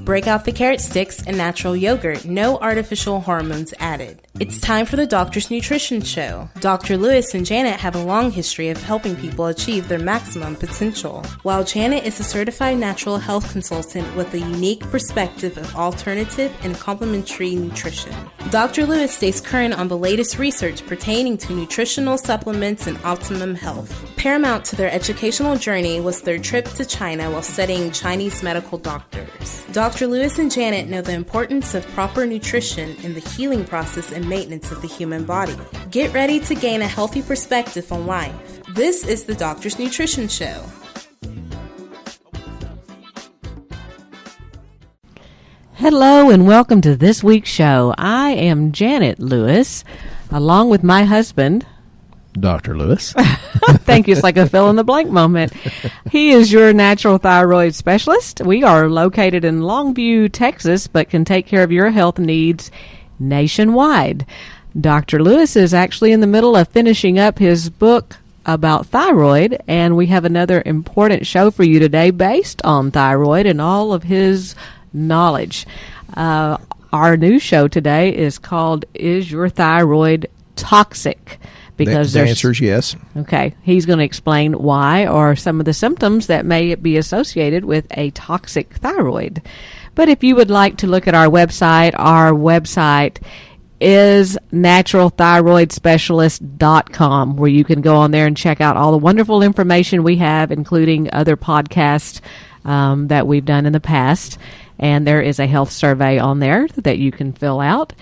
Break out the carrot sticks and natural yogurt, no artificial hormones added. It's time for the Doctor's Nutrition Show. Dr. Lewis and Janet have a long history of helping people achieve their maximum potential. While Janet is a certified natural health consultant with a unique perspective of alternative and complementary nutrition, Dr. Lewis stays current on the latest research pertaining to nutritional supplements and optimum health. Paramount to their educational journey was their trip to China while studying Chinese medical doctors. Dr. Lewis and Janet know the importance of proper nutrition in the healing process and maintenance of the human body. Get ready to gain a healthy perspective on life. This is the Doctor's Nutrition Show. Hello and welcome to this week's show. I am Janet Lewis, along with my husband, Dr. Lewis. Thank you. It's like a fill-in-the-blank moment. He is your natural thyroid specialist. We are located in Longview, Texas, but can take care of your health needs nationwide. Dr. Lewis is actually in the middle of finishing up his book about thyroid, and we have another important show for you today based on thyroid and all of his knowledge. Our new show today is called Is Your Thyroid Toxic? Because the answer is yes. Okay. He's going to explain why or some of the symptoms that may be associated with a toxic thyroid. But if you would like to look at our website is naturalthyroidspecialist.com, where you can go on there and check out all the wonderful information we have, including other podcasts that we've done in the past. And there is a health survey on there that you can fill out.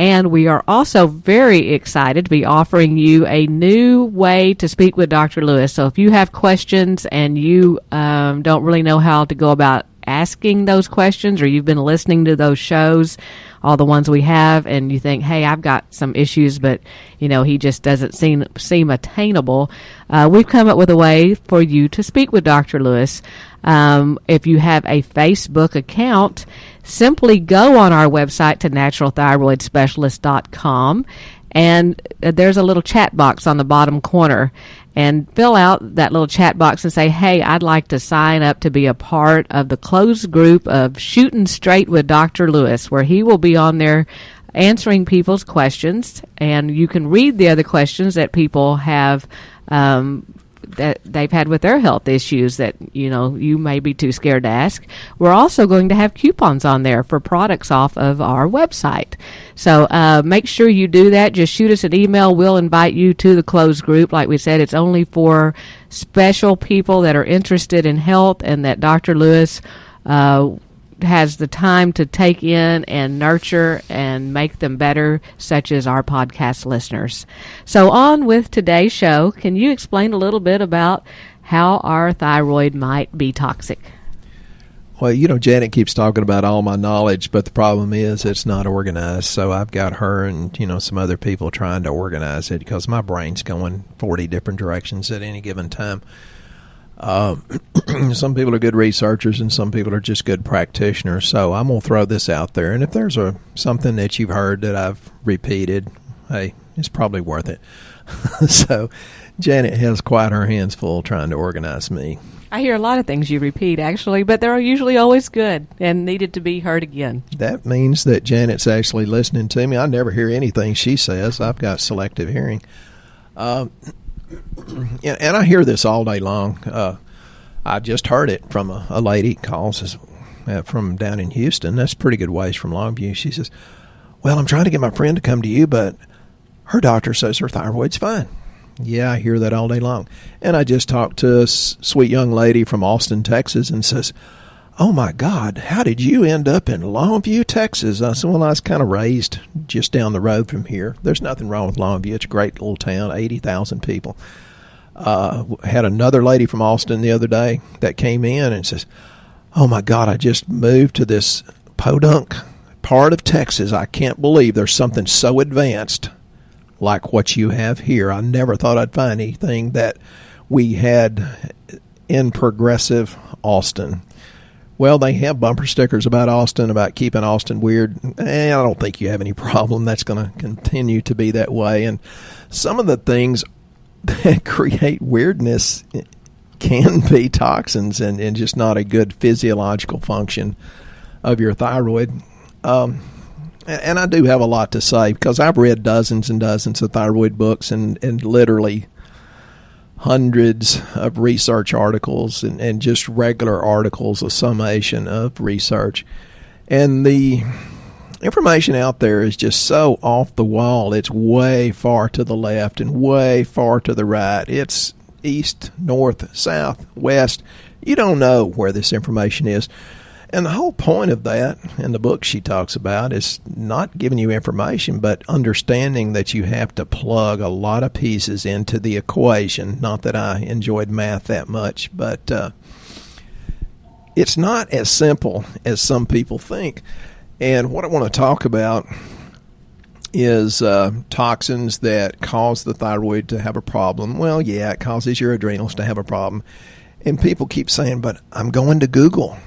And we are also very excited to be offering you a new way to speak with Dr. Lewis. So if you have questions and you don't really know how to go about asking those questions, or you've been listening to those shows, all the ones we have, and you think, hey, I've got some issues, but, he just doesn't seem attainable, we've come up with a way for you to speak with Dr. Lewis. If you have a Facebook account, simply go on our website to naturalthyroidspecialist.com, and there's a little chat box on the bottom corner, and fill out that little chat box and say, hey, I'd like to sign up to be a part of the closed group of Shooting Straight with Dr. Lewis, where he will be on there answering people's questions, and you can read the other questions that people have that they've had with their health issues that, you may be too scared to ask. We're also going to have coupons on there for products off of our website. So make sure you do that. Just shoot us an email. We'll invite you to the closed group. Like we said, it's only for special people that are interested in health and that Dr. Lewis has the time to take in and nurture and make them better, such as our podcast listeners. So on with today's show, can you explain a little bit about how our thyroid might be toxic? Well, Janet keeps talking about all my knowledge, but the problem is it's not organized. So I've got her and, some other people trying to organize it because my brain's going 40 different directions at any given time. Some people are good researchers and some people are just good practitioners. So I'm going to throw this out there. And if there's something that you've heard that I've repeated, hey, it's probably worth it. So Janet has quite her hands full trying to organize me. I hear a lot of things you repeat, actually, but they're usually always good and needed to be heard again. That means that Janet's actually listening to me. I never hear anything she says. I've got selective hearing. And I hear this all day long. I just heard it from a lady calls from down in Houston. That's a pretty good ways from Longview. She says, well, I'm trying to get my friend to come to you, but her doctor says her thyroid's fine. Yeah, I hear that all day long. And I just talked to a sweet young lady from Austin, Texas, and says, oh, my God, how did you end up in Longview, Texas? I said, well, I was kind of raised just down the road from here. There's nothing wrong with Longview. It's a great little town, 80,000 people. Had another lady from Austin the other day that came in and says, oh, my God, I just moved to this podunk part of Texas. I can't believe there's something so advanced like what you have here. I never thought I'd find anything that we had in progressive Austin. Well, they have bumper stickers about Austin, about keeping Austin weird. I don't think you have any problem. That's going to continue to be that way. And some of the things that create weirdness can be toxins and just not a good physiological function of your thyroid. And I do have a lot to say because I've read dozens and dozens of thyroid books and literally hundreds of research articles and just regular articles, a summation of research. And the information out there is just so off the wall. It's way far to the left and way far to the right. It's east, north, south, west. You don't know where this information is. And the whole point of that, in the book she talks about, is not giving you information, but understanding that you have to plug a lot of pieces into the equation. Not that I enjoyed math that much, but it's not as simple as some people think. And what I want to talk about is toxins that cause the thyroid to have a problem. Well, yeah, it causes your adrenals to have a problem. And people keep saying, but I'm going to Google.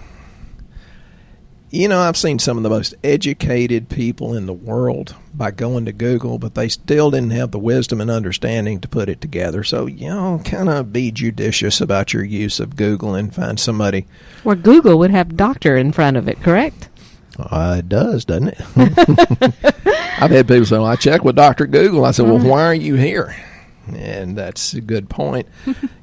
You know, I've seen some of the most educated people in the world by going to Google, but they still didn't have the wisdom and understanding to put it together. So, you know, kind of be judicious about your use of Google and find somebody. Well, Google would have doctor in front of it, correct? It does, doesn't it? I've had people say, well, I checked with Dr. Google. I said, well, why are you here? And that's a good point.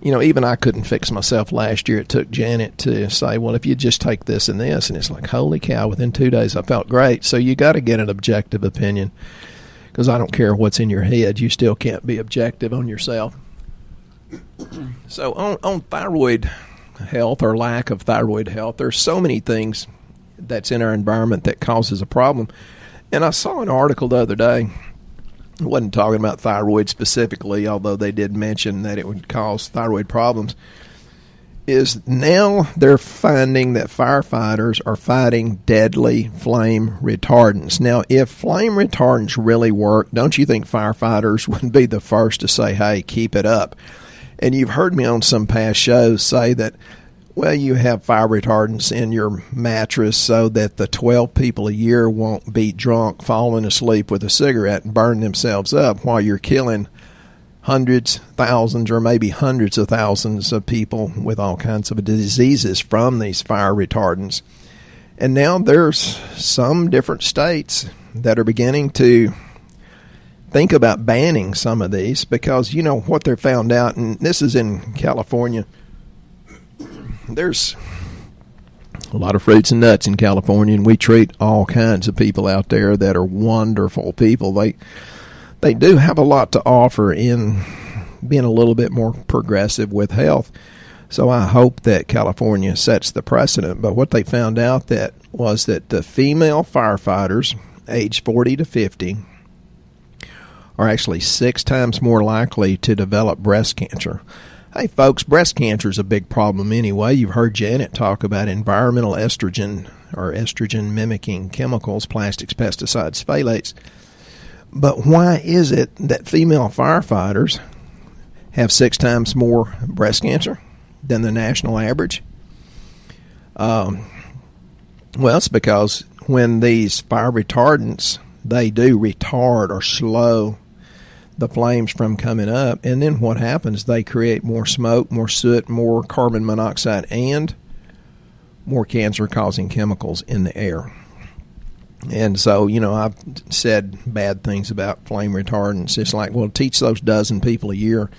You know, even I couldn't fix myself last year. It took Janet to say, well, if you just take this and this, and it's like, holy cow, within 2 days I felt great. So you got to get an objective opinion because I don't care what's in your head. You still can't be objective on yourself. So on thyroid health or lack of thyroid health, there's so many things that's in our environment that causes a problem. And I saw an article the other day. It wasn't talking about thyroid specifically, although they did mention that it would cause thyroid problems, is now they're finding that firefighters are fighting deadly flame retardants. Now, if flame retardants really work, don't you think firefighters would be the first to say, hey, keep it up? And you've heard me on some past shows say that, well, you have fire retardants in your mattress so that the 12 people a year won't be drunk, falling asleep with a cigarette and burn themselves up while you're killing hundreds, thousands, or maybe hundreds of thousands of people with all kinds of diseases from these fire retardants. And now there's some different states that are beginning to think about banning some of these because, you know, what they're found out, and this is in California. There's a lot of fruits and nuts in California, and we treat all kinds of people out there that are wonderful people. They do have a lot to offer in being a little bit more progressive with health. So I hope that California sets the precedent. But what they found out was that the female firefighters aged 40 to 50 are actually 6 times more likely to develop breast cancer. Hey, folks, breast cancer is a big problem anyway. You've heard Janet talk about environmental estrogen or estrogen-mimicking chemicals, plastics, pesticides, phthalates. But why is it that female firefighters have 6 times more breast cancer than the national average? Well, it's because when these fire retardants, they do retard or slow the flames from coming up, and then what happens? They create more smoke, more soot, more carbon monoxide, and more cancer-causing chemicals in the air. And so, you know, I've said bad things about flame retardants. It's like, well, teach those dozen people a year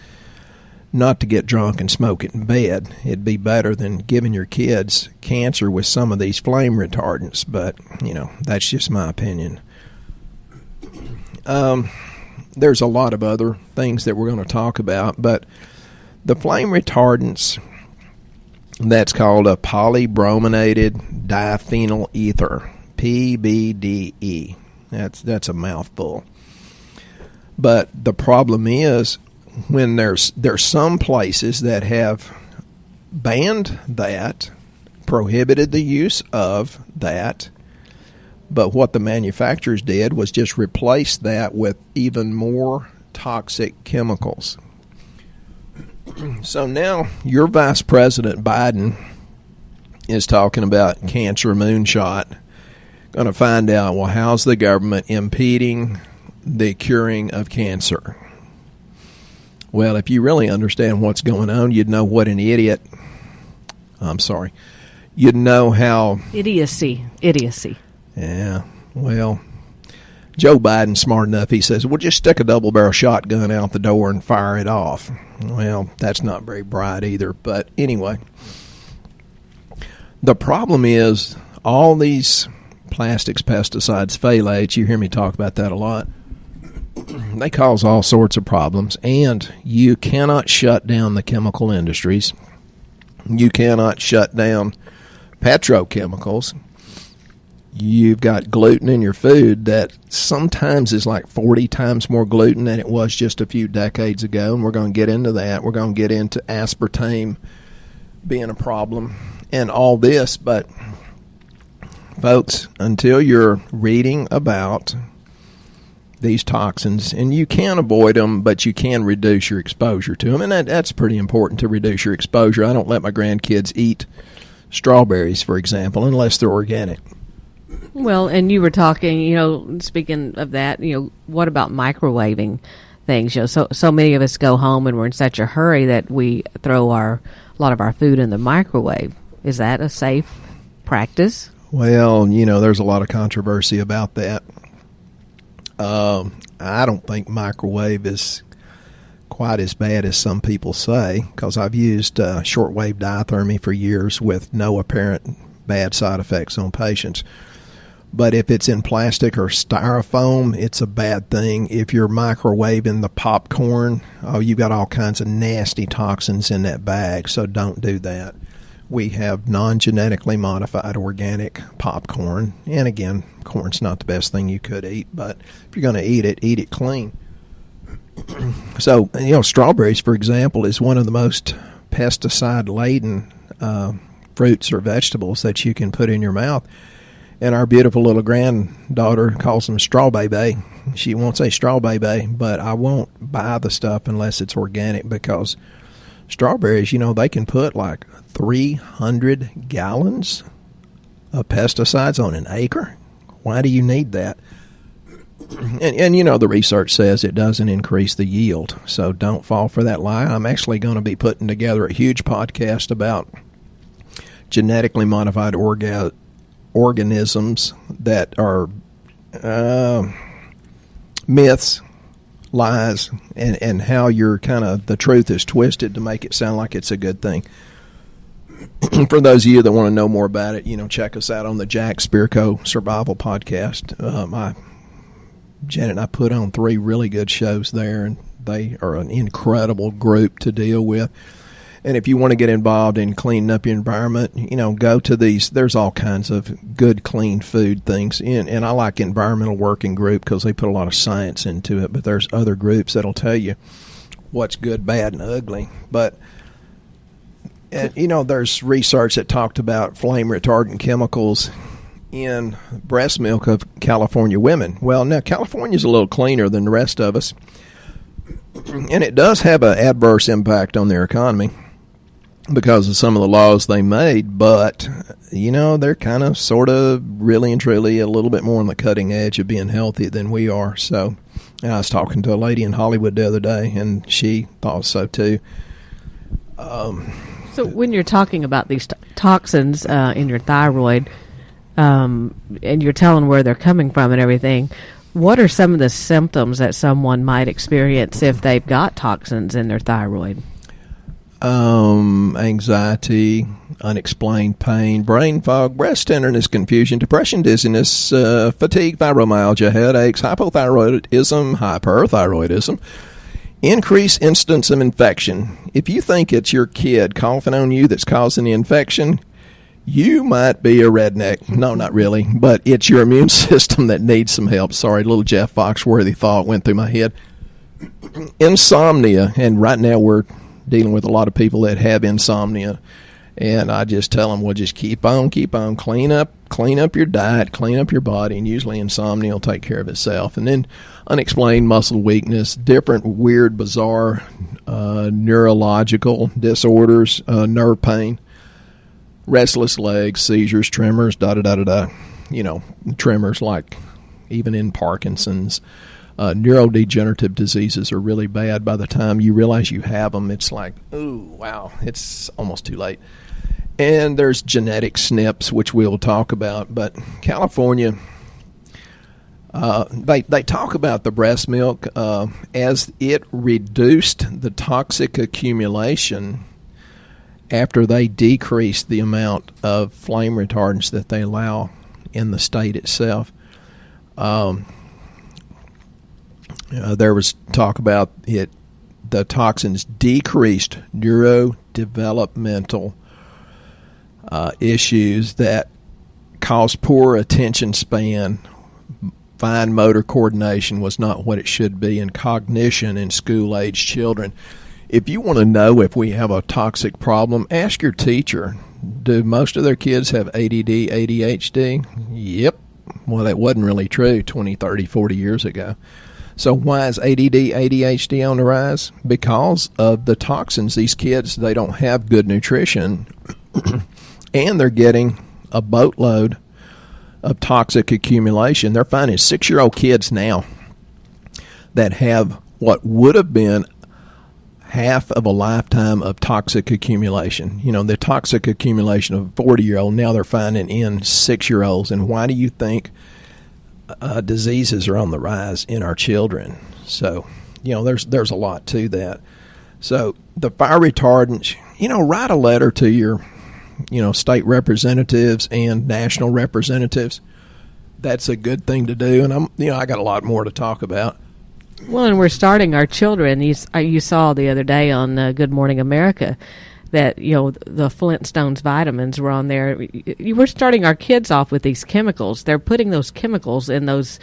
not to get drunk and smoke it in bed. It'd be better than giving your kids cancer with some of these flame retardants. But, you know, that's just my opinion. There's a lot of other things that we're going to talk about, but the flame retardants, that's called a polybrominated diphenyl ether, PBDE. That's a mouthful. But the problem is when there's some places that have banned that, prohibited the use of that, but what the manufacturers did was just replace that with even more toxic chemicals. So now your Vice President Biden is talking about cancer moonshot. Going to find out, well, how's the government impeding the curing of cancer? Well, if you really understand what's going on, you'd know what an idiot. you'd know how. Idiocy. Yeah, well, Joe Biden's smart enough. He says, well, just stick a double-barrel shotgun out the door and fire it off. Well, that's not very bright either. But anyway, the problem is all these plastics, pesticides, phthalates, you hear me talk about that a lot, they cause all sorts of problems. And you cannot shut down the chemical industries. You cannot shut down petrochemicals. You've got gluten in your food that sometimes is like 40 times more gluten than it was just a few decades ago, and we're going to get into that. We're going to get into aspartame being a problem and all this, but folks, until you're reading about these toxins, and you can avoid them, but you can reduce your exposure to them, and that's pretty important to reduce your exposure. I don't let my grandkids eat strawberries, for example, unless they're organic. Well, and you were talking, speaking of that, what about microwaving things? So many of us go home and we're in such a hurry that we throw a lot of our food in the microwave. Is that a safe practice? Well, there's a lot of controversy about that. I don't think microwave is quite as bad as some people say, because I've used shortwave diathermy for years with no apparent bad side effects on patients. But if it's in plastic or styrofoam, it's a bad thing. If you're microwaving the popcorn, you've got all kinds of nasty toxins in that bag, so don't do that. We have non-genetically modified organic popcorn. And again, corn's not the best thing you could eat, but if you're going to eat it clean. So, strawberries, for example, is one of the most pesticide-laden fruits or vegetables that you can put in your mouth. And our beautiful little granddaughter calls them straw baby. She won't say straw baby, but I won't buy the stuff unless it's organic, because strawberries, they can put like 300 gallons of pesticides on an acre. Why do you need that? And the research says it doesn't increase the yield, so don't fall for that lie. I'm actually going to be putting together a huge podcast about genetically modified organisms that are myths, lies, and how the truth is twisted to make it sound like it's a good thing. For those of you that want to know more about it, check us out on the Jack Spirko Survival Podcast. Janet and I put on 3 really good shows there, and they are an incredible group to deal with. And if you want to get involved in cleaning up your environment, go to these. There's all kinds of good, clean food things. And I like Environmental Working Group because they put a lot of science into it. But there's other groups that'll tell you what's good, bad, and ugly. But, there's research that talked about flame retardant chemicals in breast milk of California women. Well, now, California's a little cleaner than the rest of us. And it does have an adverse impact on their economy because of some of the laws they made, but, they're kind of sort of really and truly a little bit more on the cutting edge of being healthy than we are. So I was talking to a lady in Hollywood the other day, and she thought so too. So when you're talking about these toxins in your thyroid, and you're telling where they're coming from and everything, what are some of the symptoms that someone might experience if they've got toxins in their thyroid? Anxiety, unexplained pain, brain fog, breast tenderness, confusion, depression, dizziness, fatigue, fibromyalgia, headaches, hypothyroidism, hyperthyroidism, increased incidence of infection. If you think it's your kid coughing on you that's causing the infection, you might be a redneck. No, not really, but it's your immune system that needs some help. Sorry, little Jeff Foxworthy thought went through my head. Insomnia, and right now we're dealing with a lot of people that have insomnia, and I just tell them, well, just keep on, clean up your diet, clean up your body, and usually insomnia will take care of itself. And then unexplained muscle weakness, different weird, bizarre neurological disorders, nerve pain, restless legs, seizures, tremors, tremors like even in Parkinson's. Neurodegenerative diseases are really bad. By the time you realize you have them, it's like, ooh, wow, it's almost too late. And there's genetic SNPs, which we'll talk about. But California, they talk about the breast milk as it reduced the toxic accumulation after they decreased the amount of flame retardants that they allow in the state itself. There was talk about it. The toxins decreased neurodevelopmental issues that cause poor attention span. Fine motor coordination was not what it should be, and cognition in school-age children. If you want to know if we have a toxic problem, ask your teacher. Do most of their kids have ADD, ADHD? Yep. Well, that wasn't really true 20, 30, 40 years ago. So why is ADD, ADHD on the rise? Because of the toxins. These kids, they don't have good nutrition, and they're getting a boatload of toxic accumulation. They're finding 6-year-old kids now that have what would have been half of a lifetime of toxic accumulation. You know, the toxic accumulation of a 40-year-old, now they're finding in 6-year-olds. And why do you think diseases are on the rise in our children? So, you know, there's a lot to that. So the fire retardants, you know, write a letter to your, you know, state representatives and national representatives. That's a good thing to do. And I got a lot more to talk about. Well, and we're starting our children. You saw the other day on Good Morning America that, you know, the Flintstones vitamins were on there. We're starting our kids off with these chemicals. They're putting those chemicals in those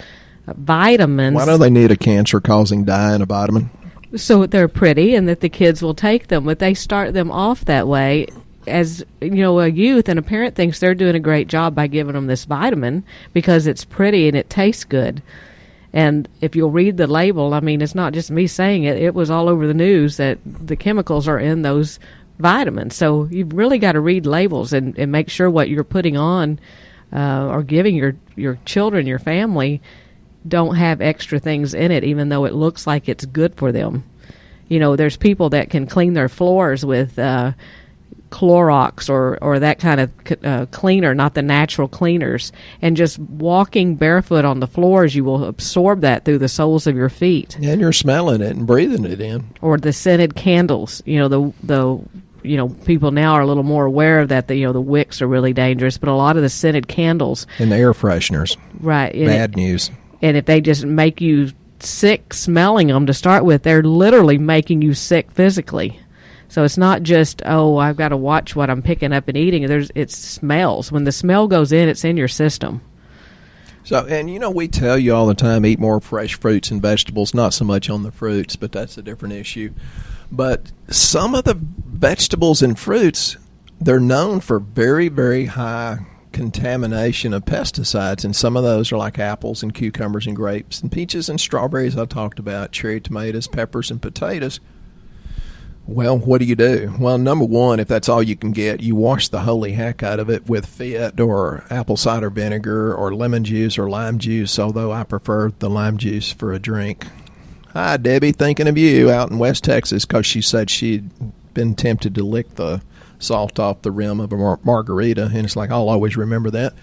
vitamins. Why do they need a cancer-causing dye in a vitamin? So they're pretty and that the kids will take them. But they start them off that way. As, you know, a youth and a parent thinks they're doing a great job by giving them this vitamin because it's pretty and it tastes good. And if you'll read the label, I mean, it's not just me saying it. It was all over the news that the chemicals are in those vitamins. So you've really got to read labels and make sure what you're putting on or giving your children, your family, don't have extra things in it, even though it looks like it's good for them. You know, there's people that can clean their floors with Clorox or that kind of cleaner, not the natural cleaners, and just walking barefoot on the floors, you will absorb that through the soles of your feet. And you're smelling it and breathing it in. Or the scented candles. You know, the you know, people now are a little more aware of that. The wicks are really dangerous, but a lot of the scented candles and the air fresheners, right? Bad news. And if they just make you sick smelling them to start with, they're literally making you sick physically. So it's not just, oh, I've got to watch what I'm picking up and eating. It smells. When the smell goes in, it's in your system. So, and you know, we tell you all the time, eat more fresh fruits and vegetables, not so much on the fruits, but that's a different issue. But some of the vegetables and fruits, they're known for very, very high contamination of pesticides, and some of those are like apples and cucumbers and grapes and peaches and strawberries I talked about, cherry tomatoes, peppers, and potatoes. Well, what do? Well, number one, if that's all you can get, you wash the holy heck out of it with Fit or apple cider vinegar or lemon juice or lime juice, although I prefer the lime juice for a drink. Hi, Debbie, thinking of you out in West Texas because she said she'd been tempted to lick the salt off the rim of a margarita, and it's like, I'll always remember that.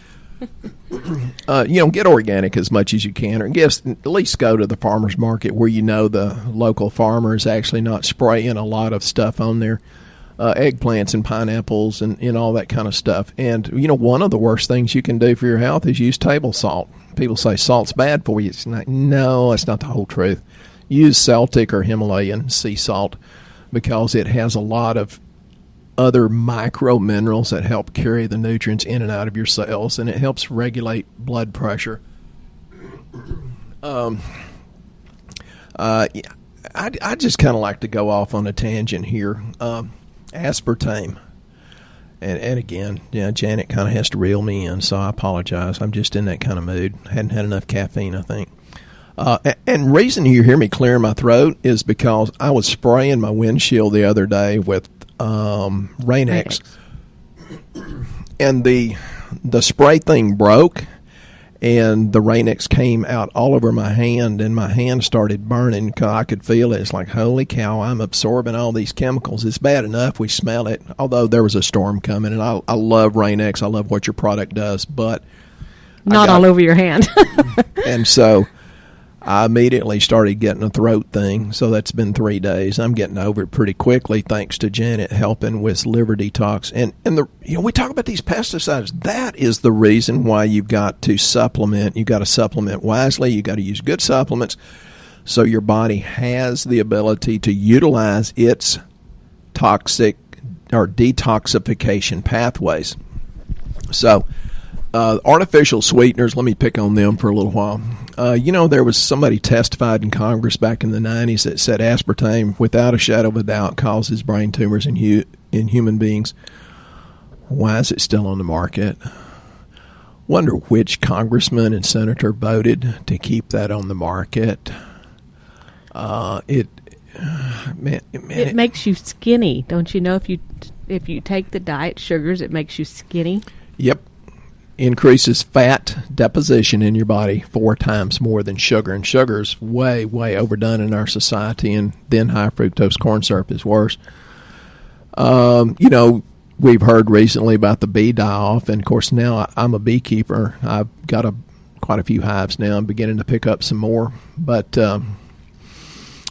Get organic as much as you can, or at least go to the farmer's market where you know the local farmer is actually not spraying a lot of stuff on their eggplants and pineapples and all that kind of stuff. And, you know, one of the worst things you can do for your health is use table salt. People say salt's bad for you. It's not, no, that's not the whole truth. Use Celtic or Himalayan sea salt because it has a lot of other micro minerals that help carry the nutrients in and out of your cells, and it helps regulate blood pressure. I just kind of like to go off on a tangent here. Aspartame, and again, Janet kind of has to reel me in, so I apologize. I'm just in that kind of mood. Hadn't had enough caffeine, I think. And reason you hear me clearing my throat is because I was spraying my windshield the other day with Rain-X, and the spray thing broke, and the Rain-X came out all over my hand, and my hand started burning because I could feel it. It's like, holy cow, I'm absorbing all these chemicals. It's bad enough we smell it, although there was a storm coming, and I love Rain-X. I love what your product does, but not all over your hand. And so I immediately started getting a throat thing, so that's been 3 days. I'm getting over it pretty quickly thanks to Janet helping with liver detox. And we talk about these pesticides. That is the reason why you've got to supplement. You've got to supplement wisely. You've got to use good supplements so your body has the ability to utilize its toxic or detoxification pathways. So artificial sweeteners, let me pick on them for a little while. There was somebody testified in Congress back in the 90s that said aspartame, without a shadow of a doubt, causes brain tumors in human beings. Why is it still on the market? Wonder which congressman and senator voted to keep that on the market. It makes you skinny, don't you know? If you take the diet sugars, it makes you skinny. Yep. Increases fat deposition in your body 4 times more than sugar, and sugar is way, way overdone in our society, and then high fructose corn syrup is worse. We've heard recently about the bee die-off, and of course now I'm a beekeeper. I've got quite a few hives now. I'm beginning to pick up some more, but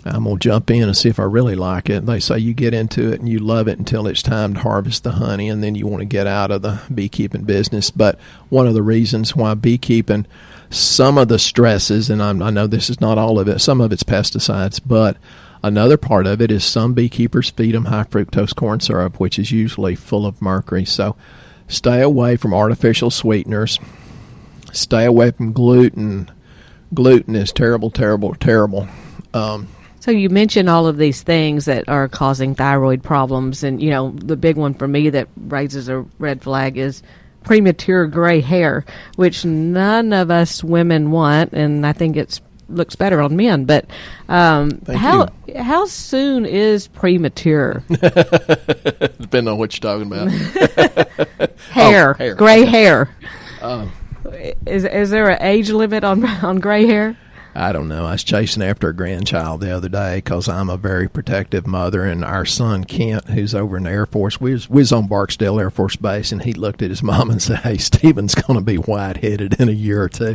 I'm going to jump in and see if I really like it. They say you get into it and you love it until it's time to harvest the honey, and then you want to get out of the beekeeping business. But one of the reasons why beekeeping, some of the stresses, and I know this is not all of it, some of it's pesticides, but another part of it is some beekeepers feed them high fructose corn syrup, which is usually full of mercury. So stay away from artificial sweeteners. Stay away from gluten. Gluten is terrible, terrible, terrible. So you mentioned all of these things that are causing thyroid problems, and the big one for me that raises a red flag is premature gray hair, which none of us women want, and I think it looks better on men. But how soon is premature? Depending on what you're talking about. Hair. Gray hair. Is there an age limit on gray hair? I don't know. I was chasing after a grandchild the other day because I'm a very protective mother, and our son Kent, who's over in the Air Force, we was on Barksdale Air Force Base, and he looked at his mom and said, "Hey, Stephen's going to be white-headed in a year or two."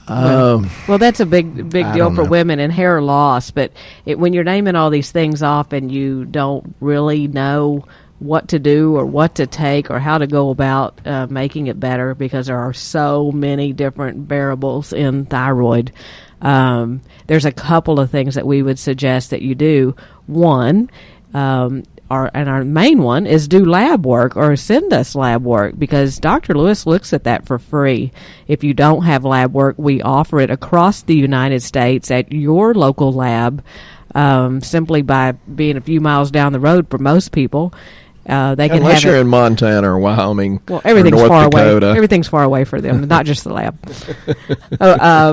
Well, that's a big deal for women and hair loss, but when you're naming all these things off and you don't really know what to do or what to take or how to go about making it better, because there are so many different variables in thyroid. There's a couple of things that we would suggest that you do. One, our main one is do lab work or send us lab work, because Dr. Lewis looks at that for free. If you don't have lab work, we offer it across the United States at your local lab, simply by being a few miles down the road for most people. They can Unless you're in Montana or Wyoming, well, everything's or North far Dakota. away. Everything's far away for them, not just the lab.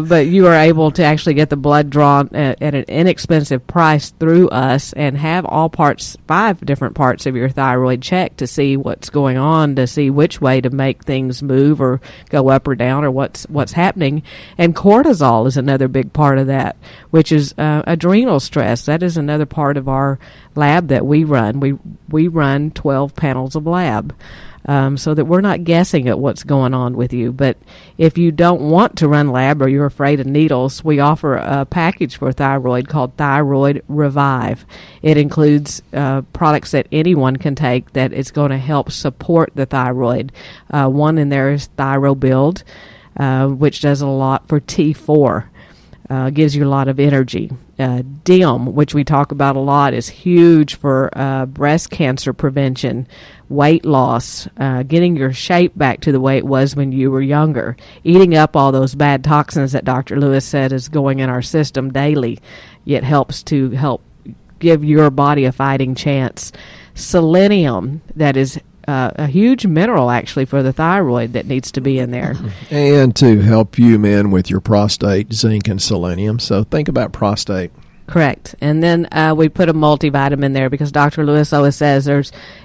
But you are able to actually get the blood drawn at an inexpensive price through us, and have all 5 different parts of your thyroid checked to see what's going on, to see which way to make things move or go up or down, or what's happening. And cortisol is another big part of that, which is adrenal stress. That is another part of our lab that we run. We run 12 panels of lab, so that we're not guessing at what's going on with you. But if you don't want to run lab or you're afraid of needles, we offer a package for thyroid called Thyroid Revive. It includes products that anyone can take that is going to help support the thyroid. One in there is ThyroBuild, which does a lot for T4. Gives you a lot of energy. DIM, which we talk about a lot, is huge for breast cancer prevention, weight loss, getting your shape back to the way it was when you were younger, eating up all those bad toxins that Dr. Lewis said is going in our system daily. It helps to give your body a fighting chance. Selenium, that is a huge mineral actually for the thyroid that needs to be in there. And to help you, men, with your prostate, zinc and selenium. So think about prostate. Correct. And then we put a multivitamin there because Dr. Lewis always says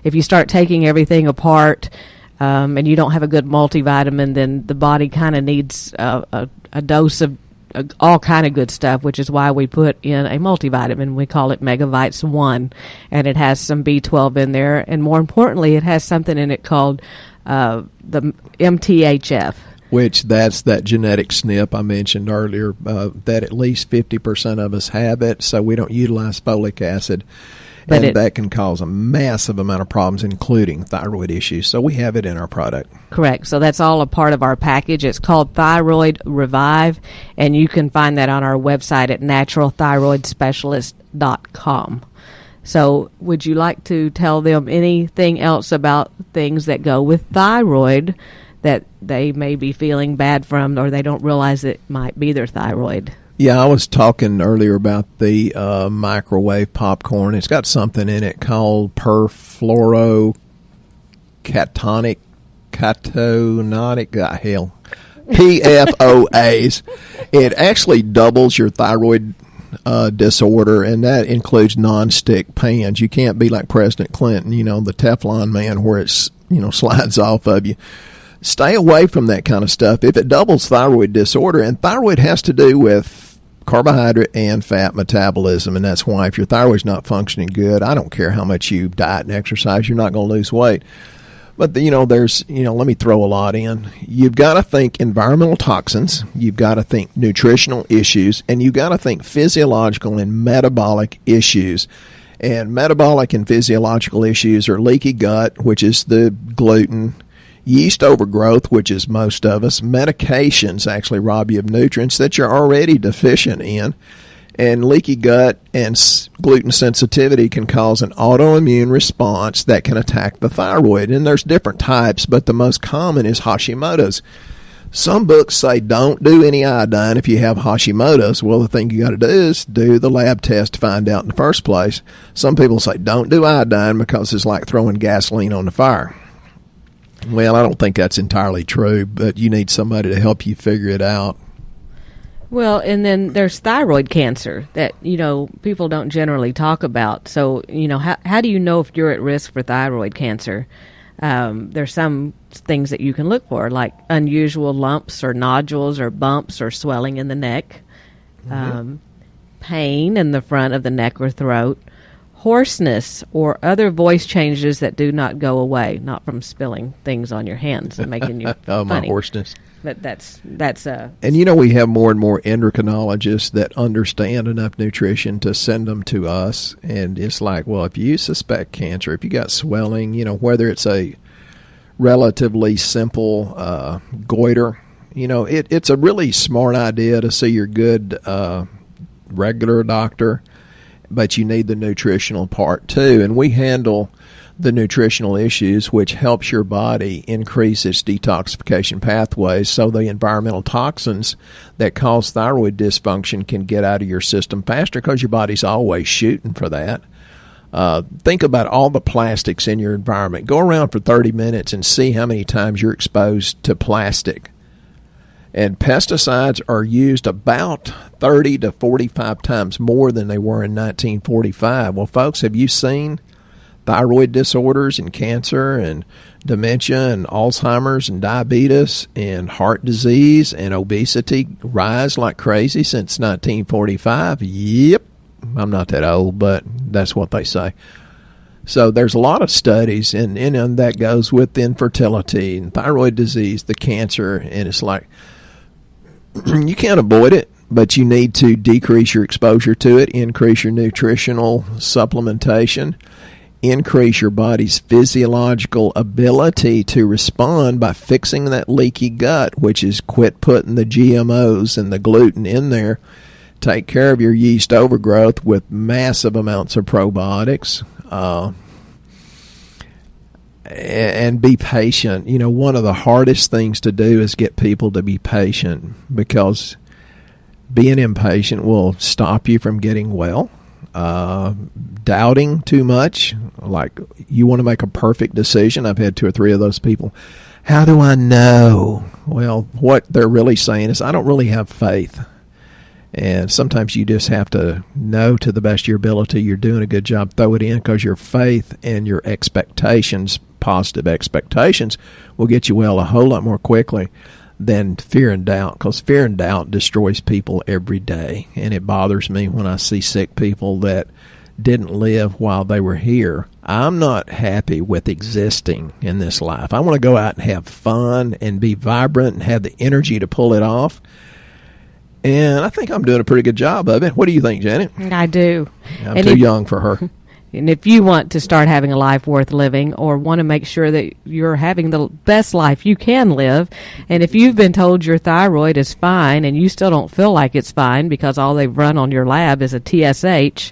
if you start taking everything apart, and you don't have a good multivitamin, then the body kind of needs a dose of all kind of good stuff, which is why we put in a multivitamin. We call it Megavites 1, and it has some B12 in there, and more importantly, it has something in it called the MTHF. Which that's that genetic SNP I mentioned earlier, that at least 50% of us have it, so we don't utilize folic acid. And that can cause a massive amount of problems, including thyroid issues. So we have it in our product. Correct. So that's all a part of our package. It's called Thyroid Revive, and you can find that on our website at naturalthyroidspecialist.com. So would you like to tell them anything else about things that go with thyroid that they may be feeling bad from, or they don't realize it might be their thyroid? Yeah, I was talking earlier about the microwave popcorn. It's got something in it called perfluorocatonic, PFOAs. It actually doubles your thyroid disorder, and that includes non-stick pans. You can't be like President Clinton, the Teflon man, where it's, slides off of you. Stay away from that kind of stuff if it doubles thyroid disorder, and thyroid has to do with carbohydrate and fat metabolism, and that's why if your thyroid's not functioning good, I don't care how much you diet and exercise, you're not going to lose weight. But, there's, let me throw a lot in. You've got to think environmental toxins, you've got to think nutritional issues, and you've got to think physiological and metabolic issues. And metabolic and physiological issues are leaky gut, which is the gluten, yeast overgrowth, which is most of us. Medications actually rob you of nutrients that you're already deficient in. And leaky gut and gluten sensitivity can cause an autoimmune response that can attack the thyroid. And there's different types, but the most common is Hashimoto's. Some books say don't do any iodine if you have Hashimoto's. Well, the thing you got to do is do the lab test to find out in the first place. Some people say don't do iodine because it's like throwing gasoline on the fire. Well, I don't think that's entirely true, but you need somebody to help you figure it out. Well, and then there's thyroid cancer that, people don't generally talk about. So, how do you know if you're at risk for thyroid cancer? There's some things that you can look for, like unusual lumps or nodules or bumps or swelling in the neck, pain in the front of the neck or throat, hoarseness or other voice changes that do not go away, not from spilling things on your hands and making you oh, funny. My hoarseness. But that's and we have more and more endocrinologists that understand enough nutrition to send them to us. And it's like, well, if you suspect cancer, if you got swelling, whether it's a relatively simple goiter, it's a really smart idea to see your good regular doctor, but you need the nutritional part too. And we handle the nutritional issues, which helps your body increase its detoxification pathways so the environmental toxins that cause thyroid dysfunction can get out of your system faster, because your body's always shooting for that. Think about all the plastics in your environment. Go around for 30 minutes and see how many times you're exposed to plastic. And pesticides are used about 30 to 45 times more than they were in 1945. Well, folks, have you seen thyroid disorders and cancer and dementia and Alzheimer's and diabetes and heart disease and obesity rise like crazy since 1945? Yep. I'm not that old, but that's what they say. So there's a lot of studies, and that goes with infertility and thyroid disease, the cancer, and it's like you can't avoid it, but you need to decrease your exposure to it, increase your nutritional supplementation, increase your body's physiological ability to respond by fixing that leaky gut, which is quit putting the GMOs and the gluten in there. Take care of your yeast overgrowth with massive amounts of probiotics, and be patient. One of the hardest things to do is get people to be patient, because being impatient will stop you from getting well. Doubting too much, like you want to make a perfect decision. I've had 2 or 3 of those people. How do I know? Well, what they're really saying is, I don't really have faith. And sometimes you just have to know to the best of your ability you're doing a good job. Throw it in, because your faith and your expectations positive expectations will get you well a whole lot more quickly than fear and doubt, because fear and doubt destroys people every day. And it bothers me when I see sick people that didn't live while they were here. I'm not happy with existing in this life. I want to go out and have fun and be vibrant and have the energy to pull it off. And I think I'm doing a pretty good job of it. What do you think, Janet? I do. I'm too young for her. And if you want to start having a life worth living, or want to make sure that you're having the best life you can live, and if you've been told your thyroid is fine and you still don't feel like it's fine because all they've run on your lab is a TSH,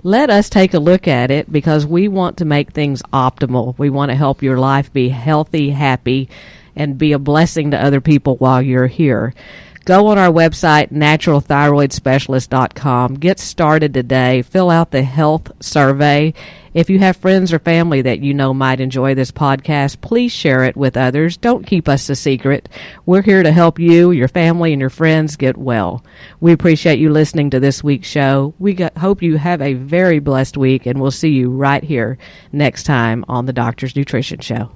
let us take a look at it, because we want to make things optimal. We want to help your life be healthy, happy, and be a blessing to other people while you're here. Go on our website, naturalthyroidspecialist.com. Get started today. Fill out the health survey. If you have friends or family that you know might enjoy this podcast, please share it with others. Don't keep us a secret. We're here to help you, your family, and your friends get well. We appreciate you listening to this week's show. Hope you have a very blessed week, and we'll see you right here next time on the Doctor's Nutrition Show.